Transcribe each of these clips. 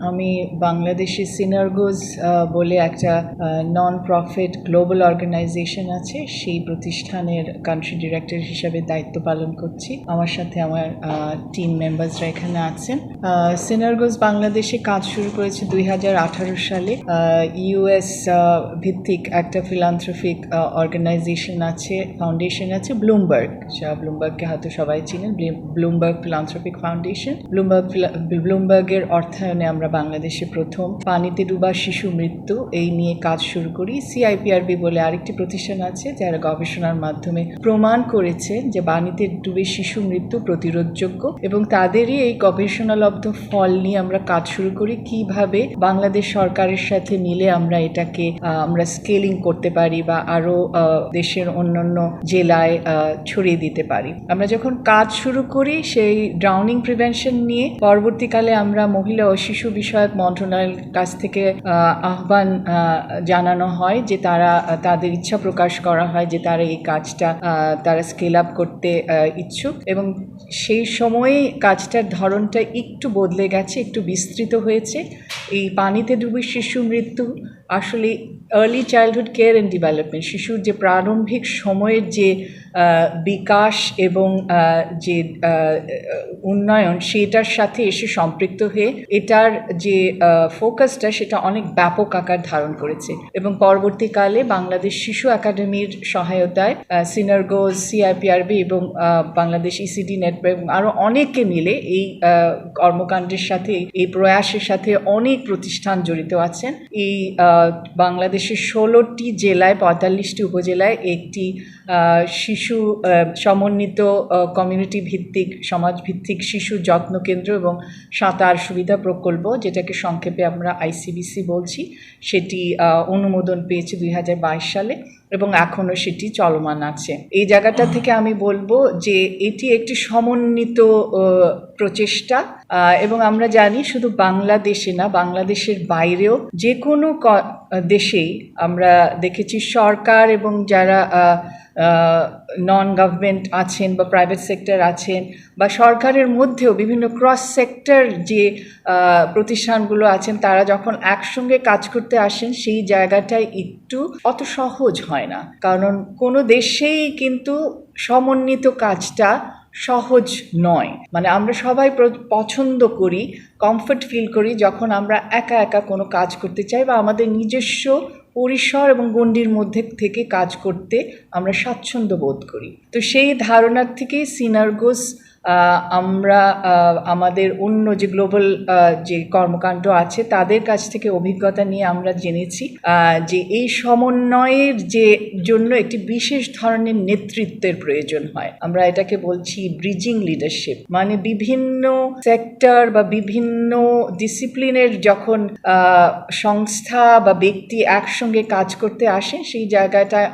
আমি বাংলাদেশি সিনারগোজ বলে একটা নন প্রফিট গ্লোবাল অর্গানাইজেশন আছে, সেই প্রতিষ্ঠানের কান্ট্রি ডিরেক্টর হিসাবে দায়িত্ব পালন করছি। আমার সাথে আমার টিম মেম্বার্সরা এখানে আছেন। সিনারগোজ বাংলাদেশে কাজ শুরু করেছে 2018 সালে। ইউএস ভিত্তিক একটা ফিলান্থ্রপিক অর্গানাইজেশন আছে, ফাউন্ডেশন আছে ব্লুমবার্গকে হয়তো সবাই চিনেন, ব্লুমবার্গ ফিলান্থ্রপিক ফাউন্ডেশন। ব্লুমবার্গের অর্থায়নে আমরা বাংলাদেশে প্রথম পানিতে ডুবা শিশু মৃত্যু এই নিয়ে কাজ শুরু করি। সিআইপিআরবি বলে আরেকটি প্রতিষ্ঠান আছে যারা গবেষণার মাধ্যমে প্রমাণ করেছে যে পানিতে ডুবে শিশু মৃত্যু প্রতিরোধযোগ্য, এবং তাদেরই এই গবেষণালব্ধ ফল নিয়ে আমরা কাজ শুরু করি কিভাবে বাংলাদেশ সরকারের সাথে মিলে আমরা এটাকে আমরা স্কেলিং করতে পারি বা আরো দেশের অন্যান্য জেলায় ছড়িয়ে দিতে পারি। আমরা যখন কাজ শুরু করি সেই ড্রাউনিং প্রিভেনশন নিয়ে, পরবর্তীকালে আমরা মহিলা ও শিশু বিষয়ক মন্ত্রণালয়ের কাছ থেকে আহ্বান জানানো হয় যে তাদের ইচ্ছা প্রকাশ করা হয় যে তারা এই কাজটা তারা স্কেল আপ করতে ইচ্ছুক, এবং সেই সময়ে কাজটার ধরনটা একটু বদলে গেছে, একটু বিস্তৃত হয়েছে। এই পানিতে ডুবে শিশু মৃত্যু আসলে early childhood care and development, শিশুর যে প্রারম্ভিক সময়ের যে বিকাশ এবং যে উন্নয়ন সেটার সাথে এসে সম্পৃক্ত হয়ে এটার যে ফোকাসটা সেটা অনেক ব্যাপক আকার ধারণ করেছে। এবং পরবর্তীকালে বাংলাদেশ শিশু একাডেমির সহায়তায় সিনারগোজ, সিআইপিআরবি এবং বাংলাদেশ ইসিডি নেটওয়ার্ক এবং আরও অনেকে মিলে এই কর্মকাণ্ডের সাথে, এই প্রয়াসের সাথে অনেক প্রতিষ্ঠান জড়িত আছেন। এই বাংলাদেশের 16টি জেলায়, 45টি উপজেলায় একটি শিশু সমন্বিত কমিউনিটি ভিত্তিক, সমাজ ভিত্তিক শিশু যত্ন কেন্দ্র এবং সাঁতার সুবিধা প্রকল্প, যেটাকে সংক্ষেপে আমরা আইসিবিসি বলছি, সেটি অনুমোদন পেয়েছে 2022 সালে এবং এখনও সেটি চলমান আছে। এই জায়গাটা থেকে আমি বলবো যে এটি একটি সমন্বিত প্রচেষ্টা, এবং আমরা জানি শুধু বাংলাদেশে না, বাংলাদেশের বাইরেও যে কোনো দেশেই আমরা দেখেছি সরকার এবং যারা নন গভর্নমেন্ট আছেন বা প্রাইভেট সেক্টর আছেন বা সরকারের মধ্যেও বিভিন্ন ক্রস সেক্টর যে প্রতিষ্ঠানগুলো আছেন, তারা যখন একসঙ্গে কাজ করতে আসেন সেই জায়গাটায় একটু অত সহজ হয় না, কারণ কোনো দেশেই কিন্তু সমন্বিত কাজটা সহজ নয়। মানে আমরা সবাই পছন্দ করি, কমফর্ট ফিল করি যখন আমরা একা একা কোনো কাজ করতে চাই বা আমাদের নিজস্ব পরিসর এবং গণ্ডির মধ্যে থেকে কাজ করতে আমরা স্বাচ্ছন্দ্য বোধ করি। তো সেই ধারণার থেকেই সিনারগোজ আমরা আমাদের অন্য যে গ্লোবাল যে কর্মকাণ্ড আছে তাদের কাছ থেকে অভিজ্ঞতা নিয়ে আমরা জেনেছি যে এই সমন্বয়ের যে জন্য একটি বিশেষ ধরনের নেতৃত্বের প্রয়োজন হয়। আমরা এটাকে বলছি ব্রিজিং লিডারশিপ, মানে বিভিন্ন সেক্টর বা বিভিন্ন ডিসিপ্লিনের যখন সংস্থা বা ব্যক্তি একসঙ্গে কাজ করতে আসেন সেই জায়গাটায়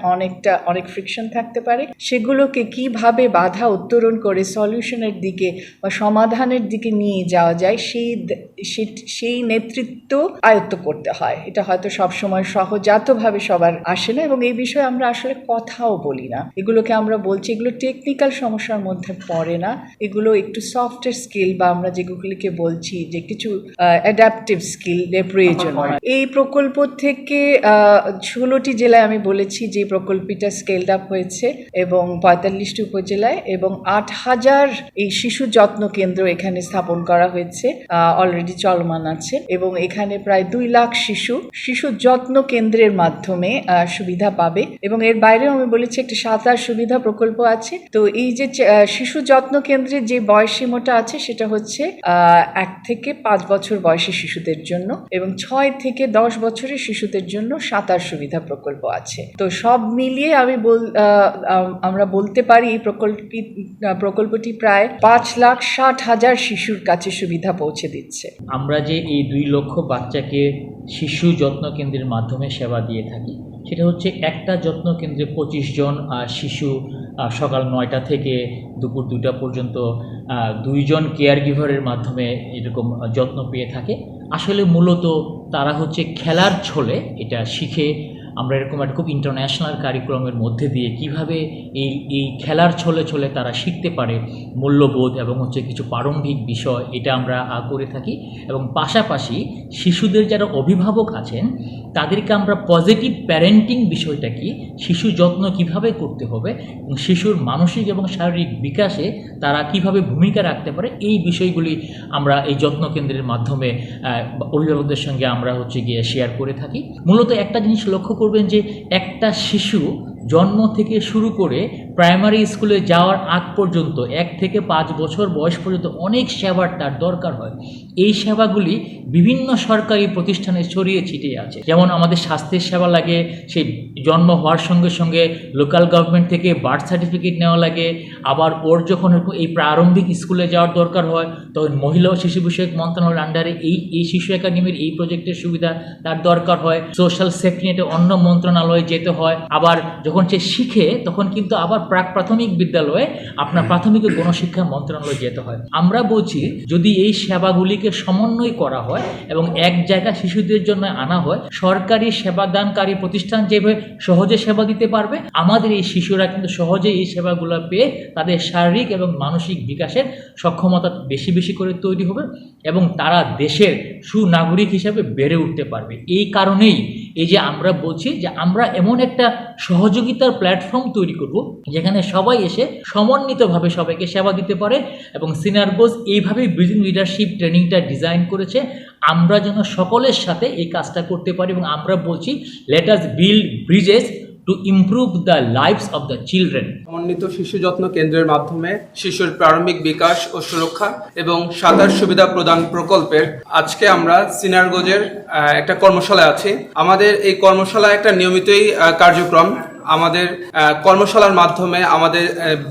অনেক ফ্রিকশন থাকতে পারে। সেগুলোকে কিভাবে বাধা উত্তরণ করে সলিউশনের দিকে বা সমাধানের দিকে নিয়ে যাওয়া যায় সেই নেতৃত্ব আয়ত্ত করতে হয়। এটা হয়তো সবসময় সহজাতভাবে সবার আসে না, এবং এই বিষয়ে আমরা আসলে কথাও বলি না। এগুলোকে আমরা বলছি এগুলো টেকনিক্যাল সমস্যার মধ্যে পড়ে না, এগুলো একটু সফটওয়্যার স্কিল বা আমরা যেগুলিকে বলছি যে কিছু অ্যাডাপটিভ স্কিলের প্রয়োজন হয়। এই প্রকল্প থেকে 16টি জেলায় আমি বলেছি যে প্রকল্পটা স্কেলড আপ হয়েছে এবং 45টি উপজেলায়, এবং 8,000 এই শিশু যত্ন কেন্দ্র এখানে স্থাপন করা হয়েছে, অলরেডি চলমান আছে, এবং এখানে প্রায় 2 লাখ শিশু যত্ন কেন্দ্রের মাধ্যমে সুবিধা পাবে। এবং এর বাইরেও আমি বলেছি একটা সাঁতার সুবিধা প্রকল্প আছে। তো এই যে শিশু যত্ন কেন্দ্রের যে বয়সসীমাটা আছে সেটা হচ্ছে 1 থেকে 5 বছর বয়সী শিশুদের জন্য, এবং 6 থেকে 10 বছরের শিশুদের জন্য সাঁতার সুবিধা প্রকল্প আছে। তো সব মিলিয়ে আমরা বলতে পারি এই প্রকল্পটি প্রায় 5,60,000 শিশুর কাছে সুবিধা পৌঁছে দিচ্ছে। আমরা যে এই 2 লক্ষ বাচ্চাকে শিশু যত্ন কেন্দ্রের মাধ্যমে সেবা দিয়ে থাকি, সেটা হচ্ছে একটা যত্ন কেন্দ্রে 25 জন শিশু সকাল 9টা থেকে দুপুর 2টা পর্যন্ত 2 জন কেয়ার গিভারের মাধ্যমে এরকম যত্ন পেয়ে থাকে। আসলে মূলত তারা হচ্ছে খেলার ছলে এটা শিখে আমরা এরকম একটা খুব ইন্টারন্যাশনাল কারিকুলামের মধ্যে দিয়ে কিভাবে এই খেলার ছলে ছলে তারা শিখতে পারে মূল্যবোধ এবং হচ্ছে কিছু প্রারম্ভিক বিষয়, এটা আমরা করে থাকি। এবং পাশাপাশি শিশুদের যারা অভিভাবক আছেন তাদেরকে আমরা পজিটিভ প্যারেন্টিং বিষয়টা কি, শিশু যত্ন কিভাবে করতে হবে এবং শিশুর মানসিক এবং শারীরিক বিকাশে তারা কিভাবে ভূমিকা রাখতে পারে, এই বিষয়গুলি আমরা এই যত্ন কেন্দ্রের মাধ্যমে অভিভাবকদের সঙ্গে আমরা হচ্ছে গিয়ে শেয়ার করে থাকি। মূলত একটা জিনিস লক্ষ্য করবেন যে একটা শিশু জন্ম থেকে শুরু করে প্রাইমারি স্কুলে যাওয়ার আগ পর্যন্ত 1 থেকে 5 বছর বয়স পর্যন্ত অনেক সেবার তার দরকার হয়। এই সেবাগুলি বিভিন্ন সরকারি প্রতিষ্ঠানে ছড়িয়ে ছিটিয়ে আছে। যেমন আমাদের স্বাস্থ্যের সেবা লাগে, সেই জন্ম হওয়ার সঙ্গে সঙ্গে লোকাল গভর্নমেন্ট থেকে বার্থ সার্টিফিকেট নেওয়া লাগে। আবার ওর যখন এই প্রারম্ভিক স্কুলে যাওয়ার দরকার হয় তখন মহিলা ও শিশু বিষয়ক মন্ত্রণালয়ের আন্ডারে এই শিশু একাডেমির এই প্রজেক্টের সুবিধা তার দরকার হয়। সোশ্যাল সেফটি নেটে অন্য মন্ত্রণালয়ে যেতে হয়। আবার যখন সে শিখে তখন কিন্তু আবার প্রাথমিক বিদ্যালয়ে আপনার প্রাথমিক ও গণশিক্ষা মন্ত্রণালয়ে যেতে হয়। আমরা বলছি যদি এই সেবাগুলিকে সমন্বয় করা হয় এবং এক জায়গা শিশুদের জন্য আনা হয়, সরকারি সেবাদানকারী প্রতিষ্ঠান যেভাবে সহজে সেবা দিতে পারবে, আমাদের এই শিশুরা কিন্তু সহজে এই সেবাগুলো পেয়ে তাদের শারীরিক এবং মানসিক বিকাশের সক্ষমতা বেশি বেশি করে তৈরি হবে এবং তারা দেশের সুনাগরিক হিসেবে বেড়ে উঠতে পারবে। এই কারণেই এই যে আমরা বলছি যে আমরা এমন একটা সহযোগিতার প্ল্যাটফর্ম তৈরি করব যেখানে সবাই এসে সমন্বিতভাবে সবাইকে সেবা দিতে পারে। এবং সিনারগোজ এইভাবেই ব্রিজিং লিডারশিপ ট্রেনিংটা ডিজাইন করেছে আমরা যেন সকলের সাথে এই কাজটা করতে পারি। এবং আমরা বলছি let us build Bridges to improve the lives of the children. সমন্বিত শিশু যত্ন কেন্দ্রের মাধ্যমে শিশুর প্রারম্ভিক বিকাশ ও সুরক্ষা এবং সাঁতার সুবিধা প্রদান প্রকল্পের আজকে আমরা সিনারগোজের একটা কর্মশালায় আছি। আমাদের এই কর্মশালা একটা নিয়মিতই কার্যক্রম। আমাদের কর্মশালার মাধ্যমে আমাদের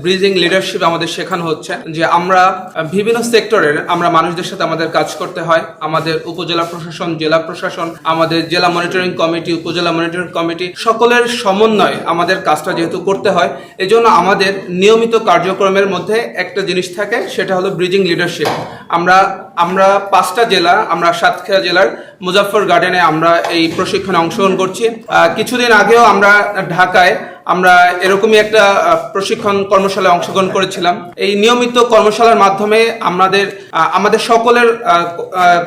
ব্রিজিং লিডারশিপ আমাদের শেখানো হচ্ছে যে আমরা বিভিন্ন সেক্টরের আমরা মানুষদের সাথে আমাদের কাজ করতে হয়। আমাদের উপজেলা প্রশাসন, জেলা প্রশাসন, আমাদের জেলা মনিটরিং কমিটি, উপজেলা মনিটরিং কমিটি সকলের সমন্বয়ে আমাদের কাজটা যেহেতু করতে হয়, এজন্য আমাদের নিয়মিত কার্যক্রমের মধ্যে একটা জিনিস থাকে, সেটা হলো ব্রিজিং লিডারশিপ। আমরা 5টা জেলা, আমরা সাতক্ষীরা জেলার মুজাফফর গার্ডেনে আমরা এই প্রশিক্ষণে অংশগ্রহণ করছি। কিছুদিন আগেও আমরা ঢাকায় আমরা এরকমই একটা প্রশিক্ষণ কর্মশালায় অংশগ্রহণ করেছিলাম। এই নিয়মিত কর্মশালার মাধ্যমে আমাদের সকলের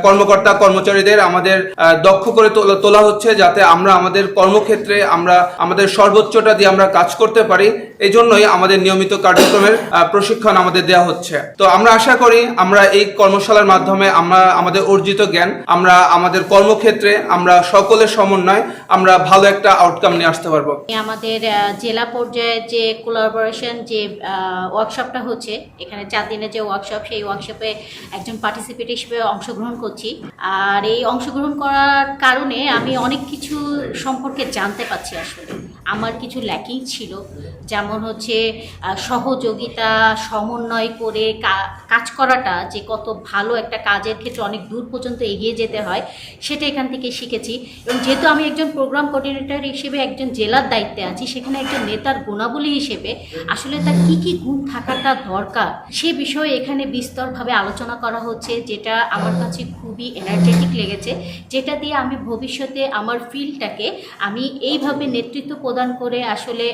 কর্মকর্তা কর্মচারীদের আমাদের দক্ষ করে তোলা হচ্ছে, যাতে আমরা আমাদের কর্মক্ষেত্রে আমরা আমাদের সর্বোচ্চটা দিয়ে আমরা কাজ করতে পারি। এই জন্যই আমাদের নিয়মিত কার্যক্রমের প্রশিক্ষণ আমাদের দেওয়া হচ্ছে। তো আমরা আশা করি আমরা এই কর্মশালার মাধ্যমে আমরা আমাদের অর্জিত জ্ঞান আমরা আমাদের কর্মক্ষেত্রে আমরা সকলের সমন্বয় আমরা ভালো একটা আউটকাম নিয়ে আসতে পারবো। আমাদের জেলা পর্যায়ে যে কোলাবোরেশন যে ওয়ার্কশপটা হচ্ছে, এখানে 4 দিনের যে ওয়ার্কশপ, সেই ওয়ার্কশপে একজন পার্টিসিপেট হিসেবে অংশগ্রহণ করছি। আর এই অংশগ্রহণ করার কারণে আমি অনেক কিছু সম্পর্কে জানতে পারছি। আসলে আমার কিছু ল্যাকিং ছিল, যেমন হচ্ছে সহযোগিতা, সমন্বয় করে কাজ করাটা যে কত ভালো একটা কাজের ক্ষেত্রে অনেক দূর পর্যন্ত এগিয়ে যেতে হয়, সেটা এখান থেকে শিখেছি। এবং যেহেতু আমি একজন প্রোগ্রাম কোঅর্ডিনেটর হিসেবে একজন জেলার দায়িত্বে আছি, সেখানে একজন নেতার গুণাবলী হিসেবে আসলে তার কী কী গুণ থাকাটা দরকার সে বিষয়ে এখানে বিস্তরভাবে আলোচনা করা হচ্ছে, যেটা আমার কাছে খুবই এনার্জেটিক লেগেছে, যেটা দিয়ে আমি ভবিষ্যতে আমার ফিল্ডটাকে আমি এইভাবে নেতৃত্ব প্রদান করে আসলে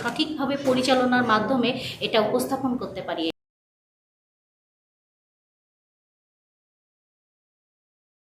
সঠিকভাবে পরিচালনার মাধ্যমে এটা উপস্থাপন করতে পারি।